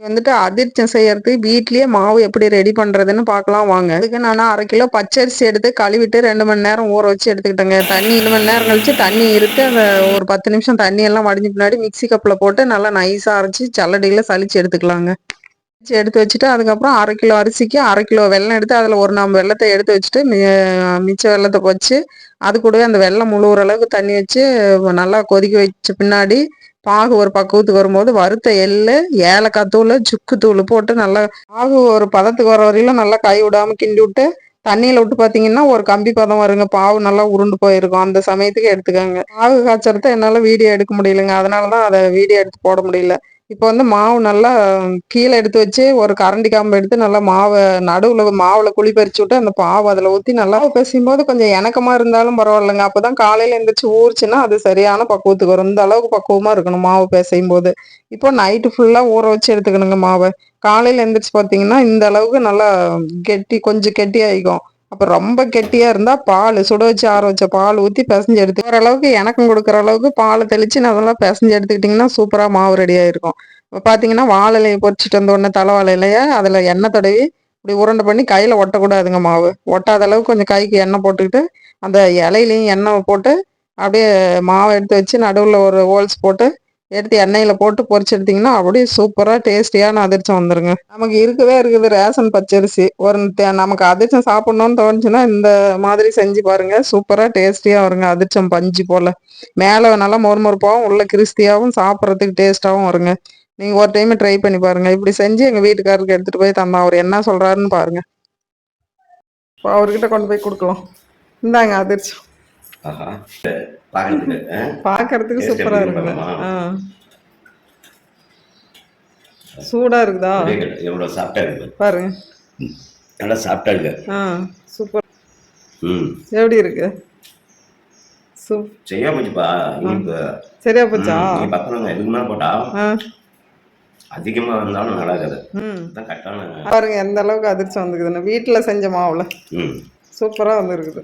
வந்துட்டு அதிர்ச்சம் செய்யறதுக்கு வீட்லயே மாவு எப்படி ரெடி பண்றதுன்னு பார்க்கலாம் வாங்க. அதுக்கு நான் 1/2 கிலோ பச்சரிசி எடுத்து கழுவிட்டு 2 மணி நேரம் ஊற வச்சு எடுத்துக்கிட்டேங்க. தண்ணி 2 மணி நேரம் கழிச்சு தண்ணி இருத்து அந்த ஒரு 10 நிமிஷம் தண்ணி எல்லாம் வடிஞ்ச பின்னாடி மிக்ஸி கப்ல போட்டு நல்லா நைஸா அரைச்சு சல்லடையில சலிச்சு எடுத்துக்கலாங்க. எடுத்து வச்சுட்டு அதுக்கப்புறம் 1/2 கிலோ அரிசிக்கு 1/2 கிலோ வெல்லம் எடுத்து அதில் ஒரு நாம்பு வெல்லத்தை எடுத்து வச்சுட்டு மிச்ச வெல்லத்தை வச்சு அது கூடவே அந்த வெல்லம் முழுகிற அளவுக்கு தண்ணி வச்சு நல்லா கொதிக்க வச்ச பின்னாடி பாகு ஒரு பக்குவத்துக்கு வரும்போது வறுத்த எள்ளு, ஏலக்காய் தூள், சுக்கு தூள் போட்டு நல்லா பாகு ஒரு பதத்துக்கு வர வரையிலும் நல்லா கை விடாம கிண்டி விட்டு தண்ணியில விட்டு பார்த்தீங்கன்னா ஒரு கம்பி பதம் வருங்க. பாவு நல்லா உருண்டு போயிருக்கும். அந்த சமயத்துக்கு எடுத்துக்கோங்க. பாகு காய்ச்சறத என்னால் வீடியோ எடுக்க முடியலைங்க. அதனால தான் அதை வீடியோ எடுத்து போட முடியல. இப்போ வந்து மாவு நல்லா கீழே எடுத்து வச்சு ஒரு கரண்டி காம்பு எடுத்து நல்லா மாவை நடுவில் மாவில் குழி பறிச்சு விட்டு அந்த பாவு அதில் ஊற்றி நல்லா பேசும் போது கொஞ்சம் இணக்கமாக இருந்தாலும் பரவாயில்லைங்க. அப்போ தான் காலையில் எழுந்திரிச்சு ஊறிச்சுன்னா அது சரியான பக்குவத்துக்கு வரும். இந்த அளவுக்கு பக்குவமாக இருக்கணும் மாவு பிசையும் போது. இப்போ நைட்டு ஃபுல்லாக ஊற வச்சு எடுத்துக்கணுங்க மாவை. காலையில் எழுந்திரிச்சு பார்த்தீங்கன்னா இந்த அளவுக்கு நல்லா கொஞ்சம் கெட்டி ஆகிக்கும். அப்போ ரொம்ப கெட்டியாக இருந்தால் பால் சுட வச்சு ஆற வச்ச பால் ஊற்றி பிசைஞ்சு எடுத்து ஓரளவுக்கு எனக்கும் கொடுக்குற அளவுக்கு பாலை தெளித்து நல்லா பிசைஞ்சு எடுத்துக்கிட்டிங்கன்னா சூப்பராக மாவு ரெடி ஆகிருக்கும். இப்போ பார்த்தீங்கன்னா வாழை இலையை பொரிச்சிட்டு வந்த உடனே தலைவாழை இலையை அதில் எண்ணெய் தடவி இப்படி உருண்டை பண்ணி கையில் ஒட்டக்கூடாதுங்க. மாவு ஒட்டாத அளவுக்கு கொஞ்சம் கைக்கு எண்ணெய் போட்டுக்கிட்டு அந்த இலையிலையும் எண்ணெய் போட்டு அப்படியே மாவை எடுத்து வச்சு நடுவில் ஒரு ஹோல்ஸ் போட்டு எடுத்து எண்ணெயில் போட்டு பொரிச்சு எடுத்திங்கன்னா அப்படியே சூப்பராக டேஸ்டியான அதிர்ச்சம் வந்துருங்க. நமக்கு இருக்குது ரேஷன் பச்சரிசி. நமக்கு அதிர்ச்சம் சாப்பிட்ணுன்னு தோணுச்சுன்னா இந்த மாதிரி செஞ்சு பாருங்க. சூப்பராக டேஸ்டியாக வருங்க. அதிர்ச்சம் பஞ்சு போல் மேலே நல்லா மொறுமொறுப்பாகவும் உள்ள கிறிஸ்பியாகவும் சாப்பிட்றதுக்கு டேஸ்ட்டாகவும் வருங்க. நீங்கள் ஒரு டைம் ட்ரை பண்ணி பாருங்கள். இப்படி செஞ்சு எங்கள் வீட்டுக்காரருக்கு எடுத்துகிட்டு போய் தந்தா அவர் என்ன சொல்கிறாருன்னு பாருங்கள். இப்போ அவர்கிட்ட கொண்டு போய் கொடுக்கலாம். இந்தாங்க அதிர்ச்சம். பார்க்கறதுக்கு சூப்பரா இருக்குங்க. சூடா இருக்குதா? எவ்வளவு சாப்பிட்டா இருக்கு பாருங்க. நல்லா சாப்பிட்டா இருக்கு. சூப்பர். எப்படி இருக்கு? சரியா போச்சுப்பா. சரியா போச்சா? பக்கம் எதுக்குமே போட்டா அதிகமா இருந்தாலும் நல்லா இருக்காது. பாருங்க எந்த அளவுக்கு அதிர்ச்சி வந்துருக்குதுன்னு. வீட்டுல செஞ்ச மாவுல சூப்பரா வந்துருக்குது.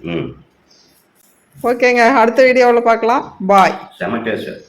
ஓகேங்க, அடுத்த வீடியோவில் பார்க்கலாம். பாய். செம டேஸ்ட்.